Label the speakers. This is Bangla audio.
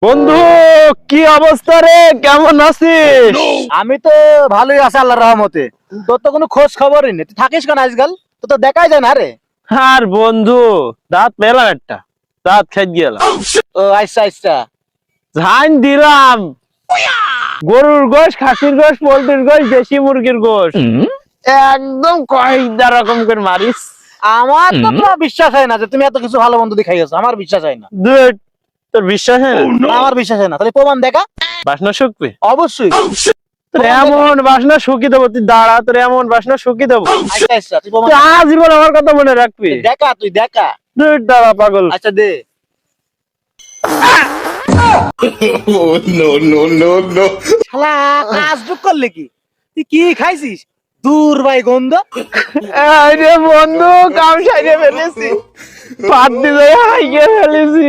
Speaker 1: বন্ধু, কি অবস্থা রে? কেমন আছিস?
Speaker 2: আমি তো ভালোই আছি আল্লাহর রহমতে। তোর তো কোনো খোঁজ খবরই নেই, তুই থাকিস কেন আজকাল? তো তো দেখাই যায় না রে।
Speaker 1: আর বন্ধু, দাঁত পেলাম একটা, দাঁত খেয়ে গেলাম।
Speaker 2: ও আচ্ছা আচ্ছা।
Speaker 1: ধান দিলাম গরুর গোশ, খাসির গোশ, পোল্ট্রির গোশ, দেশি মুরগির গোশ, একদম কয়দা রকম করে মারিস।
Speaker 2: আমার তো পুরো বিশ্বাস হয় না যে তুমি এত কিছু ভালো মন্দ দেখাইছো, আমার বিশ্বাস হয় না।
Speaker 1: দুধ, তোর বিশ্বাস হয় না?
Speaker 2: আমার বিশ্বাস হয় না, তাহলে প্রমাণ দেখা।
Speaker 1: বাসনা শুকবে?
Speaker 2: অবশ্যই।
Speaker 1: তোর এমন বাসনা শুকি দেবো, তুই দাঁড়া, তোর এমন বাসনা শুকি দেবো,
Speaker 2: আচ্ছা আচ্ছা, তুই প্রমাণ
Speaker 1: তুই আজীবন আমার কথা মনে রাখবি।
Speaker 2: দেখা, তুই দেখা।
Speaker 1: দুধ, দাঁড়া পাগল।
Speaker 2: আচ্ছা দে। শালা কাজ টুক করলে কি? তুই কি খাইছিস? দূর ভাই গন্ধ।
Speaker 1: আরে বন্ধু, কাম সাইরে ফেলেছি, পাত দিয়ে হাইকে ফেলেছি।